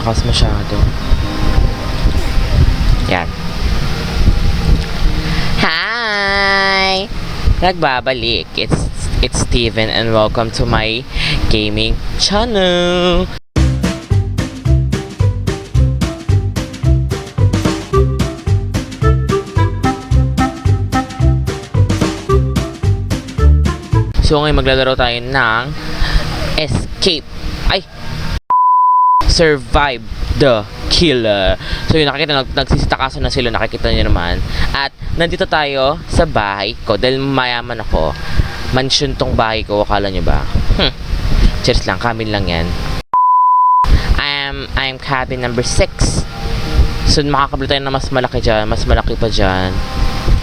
Lakas masyado. Yan. Hi! Nagbabalik. It's Steven and welcome to my gaming channel. So ngayon maglalaro tayo ng Escape. Ay! Survive the Killer. So yun, nakikita, nagsisitakaso na sila, nakikita nyo naman. At nandito tayo sa bahay ko dahil mayaman ako. Mansion tong bahay ko, akala nyo ba? Cheers lang, cabin lang yan. I'm cabin number 6. So makakabili tayo na mas malaki dyan, mas malaki pa dyan.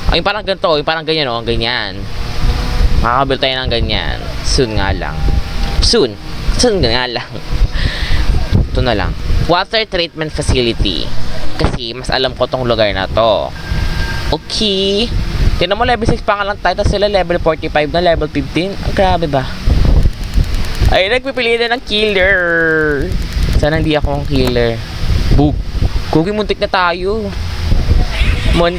Ay, yung parang ganito, yung parang ganyan, oh, ganyan. Makakabili tayo ng ganyan. Soon nga lang. Soon nga lang. Ito na lang. Water treatment facility. Kasi mas alam ko tong lugar na to. Okay. Tignan mo, level 6 pa nga lang tayo. Tapos sila level 45 na, level 15. Ang grabe ba? Ay, nagpipili na ng killer. Sana hindi ako ang killer. Boop. Cookie, muntik na tayo. Oh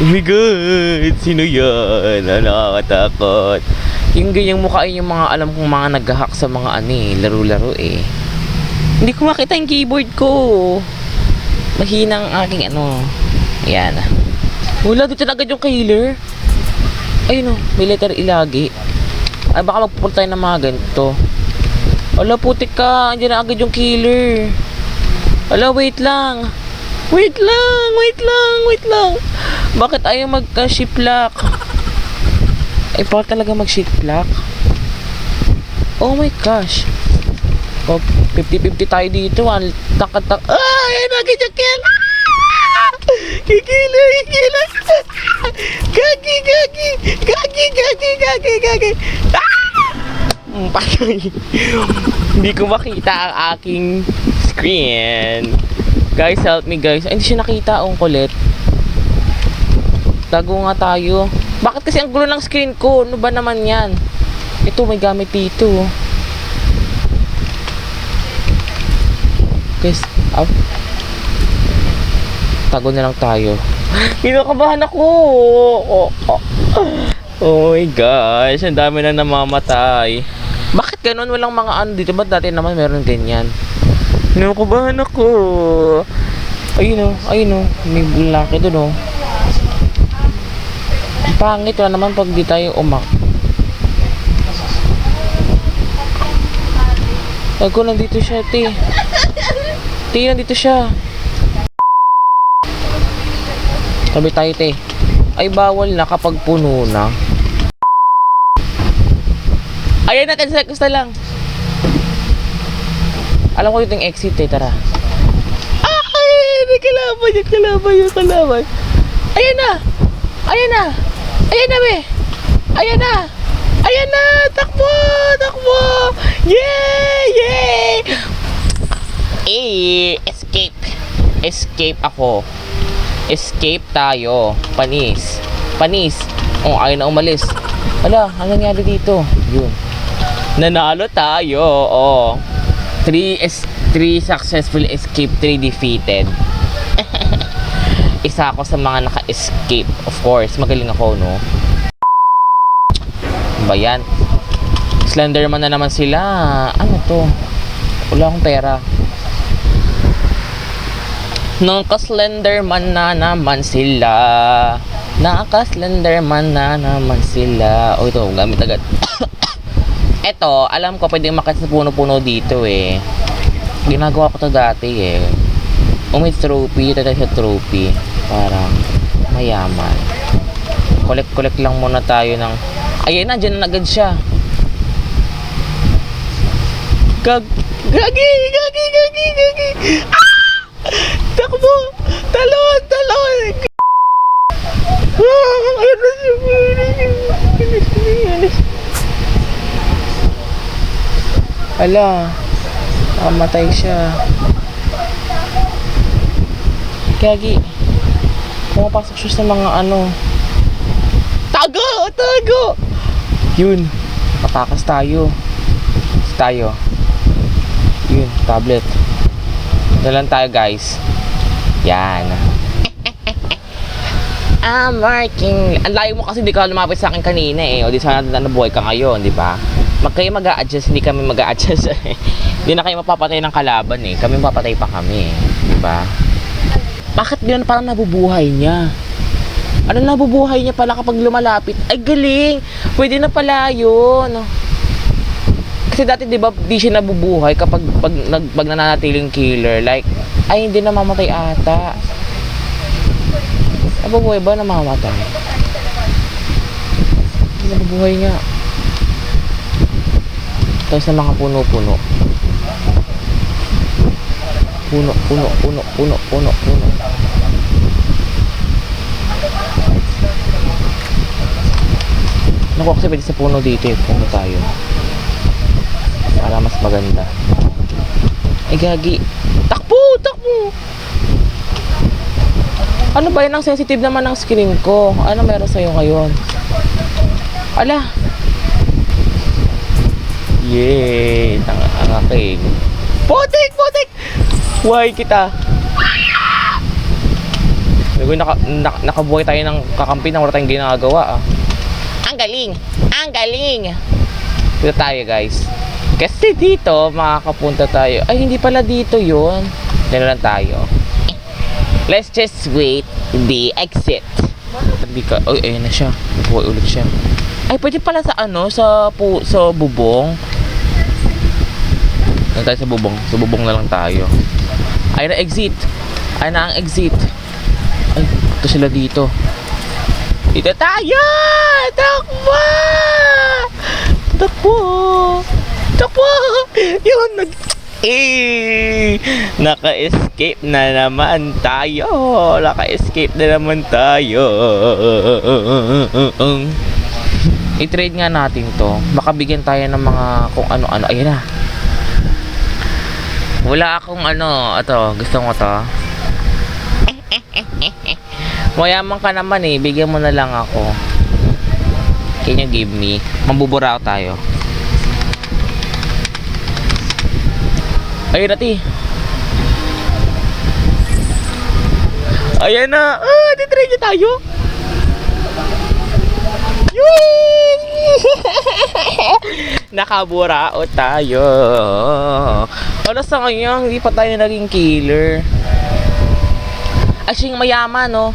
my God! Sino yan? Nakakatakot. Yung ganyang mukha yung mga alam kong mga nag-hack sa mga laro-laro eh. Hindi ko makita yung keyboard ko. Mahinang aking Ayan. Wala, dito na agad yung killer. Ayun o, may letter ilagi. Ay, baka magpupunta tayo ng mga ganito. Wala, putik ka. Andiyan na agad yung killer. Wala, wait lang. Wait lang. Bakit ayaw magka-ship lock? Ay, bakit talaga mag-ship lock? Oh my gosh. Oh, 50-50 tayo dito. Tak-tak. Ay, nagigyan. Kikila. Gagi. Patay. Hindi ko makita ang aking screen. Guys, help me guys. Ay, hindi siya nakita ang kulit. Tago nga tayo. Bakit kasi ang gulo ng screen ko? Ano ba naman yan? Ito, may gamit dito. Guys, tago na lang tayo. Kinakabahan ako. Oh my gosh, ang dami na namamatay. Bakit ganun? Walang mga dito. Ba't dati naman meron ganyan? Kinakabahan ako. Ayun o. May bulaki dun o. Ang pangit na naman pag di tayo umak. Tago, nandito siya, te. Nandito siya. Tabi tayo, te. Ay, bawal na kapag puno na. Ayan na, 10 seconds na lang. Alam ko yung exit, te. Tara. Ay, may kalaban. Ayan na, be. Ayan na, takbo. Yay. Escape ako. Escape tayo. Panis. Oh, ayaw na umalis. Wala, ano nangyari dito? Yun. Nanalo tayo. Oh. 3 successful escape, 3 defeated. Isa ako sa mga naka-escape. Of course, magaling ako, no? Ba yan? Slenderman na naman sila. Ano to? Wala akong pera. Naka-slenderman na naman sila. O ito, gamit agad. Eto, alam ko pwede makita sa puno-puno dito eh. Ginagawa ko to dati eh. May trophy, ito tayo sa trophy. Parang mayaman. Collect lang muna tayo ng... Ayun na, dyan na agad siya. Gagi! Takbo! Talon! Ala, matay siya. Gagi, pumapasok siya sa mga Tago! Yun, patakas tayo. Yun, tablet. Dalan tayo guys. Yan. I'm working. Ang layo mo kasi di ka lumapit sa akin kanina eh. O di sana nabuhay ka ngayon, di ba? Kayo mag-a-adjust, hindi kami mag-a-adjust. Hindi na kayo mapapatay ng kalaban eh. Kami mapapatay pa kami, di ba? Bakit gano'n parang nabubuhay niya? Ano nabubuhay niya pala kapag lumalapit? Ay galing! Pwede na pala yun. Kasi dati di ba di siya nabubuhay kapag pag nananatiling killer. Like, ay hindi na mamatay ata. Nabubuhay ba na mamamatay? Nabubuhay nga. Tapos sa mga puno-puno. Puno. Naku, kasi pwede sa puno dito eh. Puno tayo. Para mas maganda. Ay gagi. Takbo! Ano ba yan? Ang sensitive naman ng screen ko. Ano meron sa'yo ngayon? Ala! Yay! Ang aking. Putik! Buhay kita! Nakabuhay tayo ng kakampi na wala tayong ginagawa ah. Ang galing! Dito tayo guys. Kasi dito makakapunta tayo. Ay hindi pala dito yun. Dito lang tayo. Let's just wait the exit. Hindi ka. Oy, ayun na siya. Buhay ulit siya. Ay pwede pala sa ano, sa bubong. Doon tayo sa bubong. Sa bubong na lang tayo. Ay na exit. Ay na ang exit. Ay, ito sila dito. Dito tayo! Takbo! Yun, naka-escape na naman tayo. I-trade nga natin to. Baka bigyan tayo ng mga kung ano-ano. Ayun na. Wala akong ito, gusto mo to. Mayaman ka naman eh, bigyan mo na lang ako. Can you give me? Mambubura tayo. Ayun natin. Ayan na. Titrade niya tayo. Yun! Nakaburao tayo. Wala sa ngayon, hindi pa tayo naging killer. Ay, siyang mayaman, no?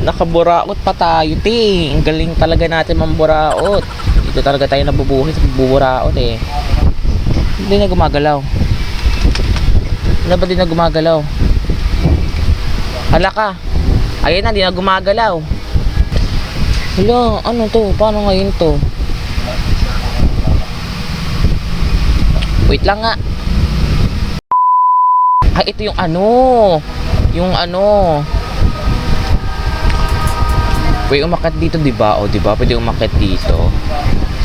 Nakaburaot pa tayo, te. Ang galing talaga natin mamburaot. Dito talaga tayo nabubuhay sa buburaot, eh. Hindi na gumagalaw. Ano ba di na gumagalaw? Hala ka. Ayun na, di na gumagalaw. Hala, ano to? Paano ngayon to? Wait lang nga. Ay, ito yung pwede umakyat dito, diba? O, diba? Pwede umakyat dito.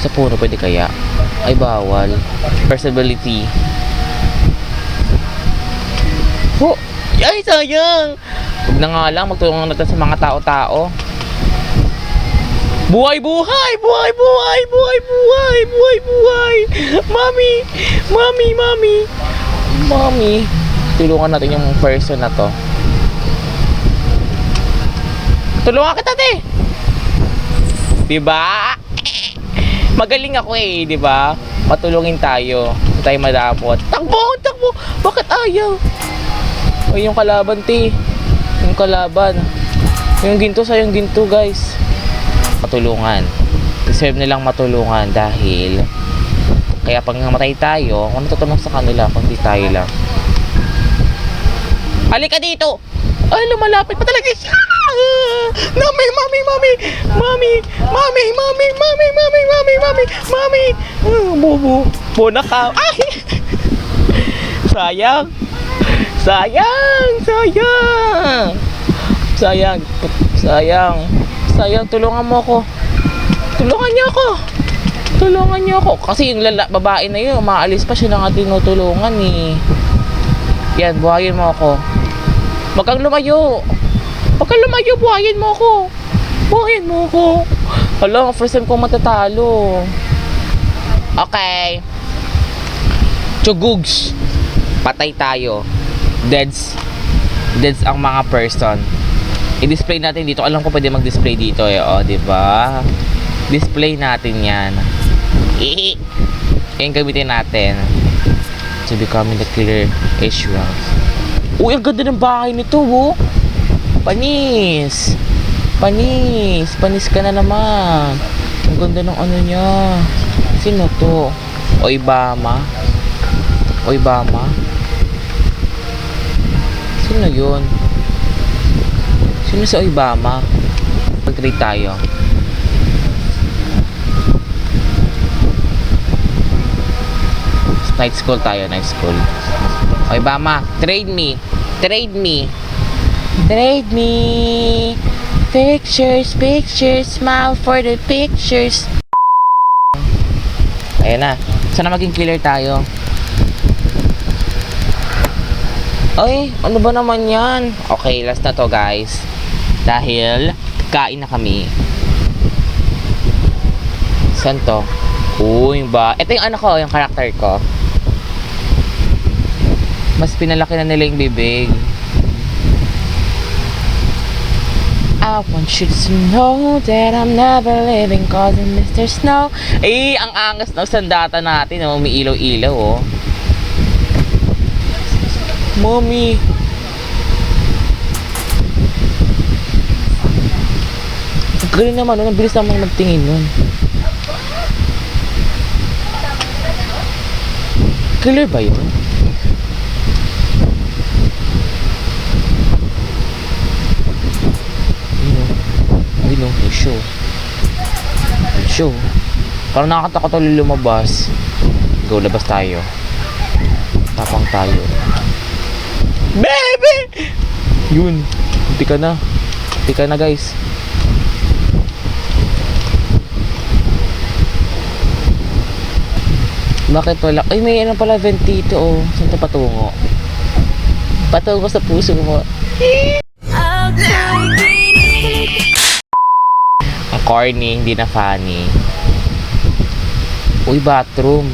Sa puno, pwede kaya? Ay, bawal. Personality. Oh! Ay, sayang! Huwag na nga lang, magtulungan natin sa mga tao-tao. Buhay! Mami! Tulungan natin yung person na to. Tulungan kita, te! Diba? Magaling ako eh, diba? Patulungin tayo. Hindi tayo madapot. Takbo! Bakit ayaw? Ay, yung kalaban, te. Yung kalaban. Yung ginto sa yung ginto, guys. Patulungan. Deserve nilang matulungan dahil kaya pag namatay tayo, kung natutulong sa kanila, kung hindi tayo lang. Halika dito! Ay, lumalapit pa talaga siya! Mami! Bobo! Bonakaw! Ay! Sayang, tulungan mo ako. Tulungan niyo ako. Kasi yung babae na yun, umaalis pa siya na nga tinutulungan eh. Yan, buhayin mo ako. Wag kang lumayo, buhayin mo ako. Hala, first time kong matatalo. Okay. Chugugs. Patay tayo. Deads ang mga person. I-display natin dito. Alam ko pwede mag-display dito eh. O, diba? Display natin yan. Yan gamitin natin. To becoming the killer assurance. Uy, ang ganda ng bahay nito, oh. Panis. Panis ka na naman. Ang ganda ng ano niya. Sino to? Oibama. Sino yun? Sino si Oibama? Mag-rate tayo. Night school tayo, night school. Oibama, trade me. Pictures, smile for the pictures. Ayan na. Sana maging killer tayo. Ay, ano ba naman yan? Okay, last na to guys. Dahil kain na kami. Saan to? Uy, ba? Ito yung ano ko, yung karakter ko. Mas pinalaki na nila yung bibig. I want you to know that I'm never leaving cause I'm Mr. Snow. Eh, ang angas ng sandata natin. Oh, may ilaw-ilaw, oh. Mommy. Galing naman, oh. Ang bilis naman magtingin nun. Killer ba yun? Ayun, show. Parang nakakatakot ulit lumabas. Go, labas tayo. Tapang tayo. Baby! Yun. Hindi ka na guys. Bakit wala? Ay, may ano pala vent dito, oh. Saan ito patungo? Patungo sa puso mo. Ang corny, hindi na funny. Uy, bathroom.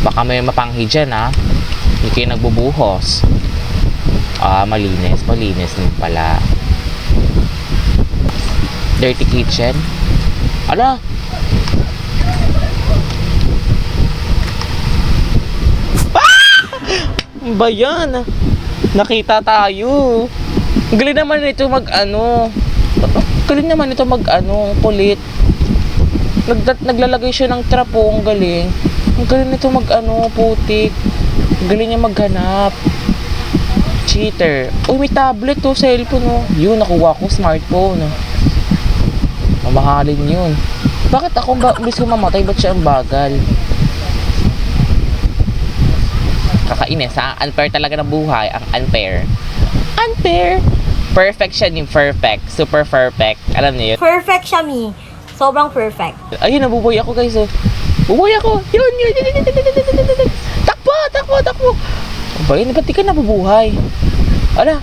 Baka may mapanghi dyan, ha? Hindi kayo nagbubuhos. Malinis din pala. Dirty kitchen. Ala! Ba yan? Nakita tayo. Galing naman ito pulit. Naglalagay siya ng trapo. Ang galing. Ang galing nito putik. Ang galing niya maghanap. Cheater. Uy, may tablet to, cellphone, oh. Yun, nakuha ko, smartphone. Mamahalin yun. Bakit ako imbis ko mamatay, ba't siya ang bagal? Kakainis, ha? Unfair talaga ng buhay. Ang unfair. Perfect siya ni perfect. Super perfect. Alam niyo yun? Perfect siya, Mi. Sobrang perfect. Ayun, nabubuhay ako, guys, oh. Bubuhay ako. Yun. Takbo. Ba yun, ba't di ka nabubuhay? Ala,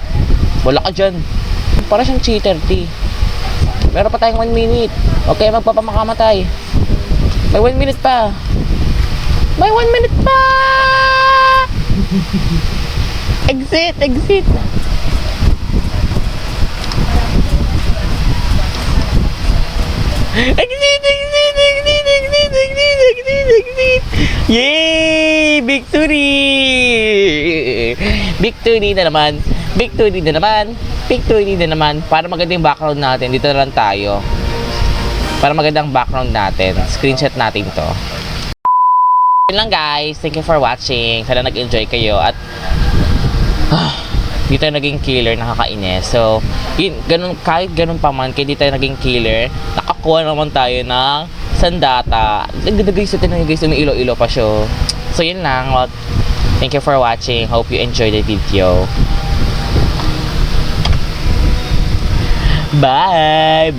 wala ka dyan. Para siyang cheater, ti. Meron pa tayong 1 minute. Okay, magpapamakamatay. May 1 minute pa. Exit. Yay! Victory na naman. Para magandang background natin, dito na lang tayo. Para magandang background natin, screenshot natin to. Yun lang guys, thank you for watching. Sana nag-enjoy kayo at di tayo naging killer, nakakainis. So, kahit ganun pa man, kaya di tayo naging killer, nakakuha naman tayo ng sandata. Guys, may ilo-ilo pa siya. So, yun lang. Well, thank you for watching. Hope you enjoyed the video. Bye!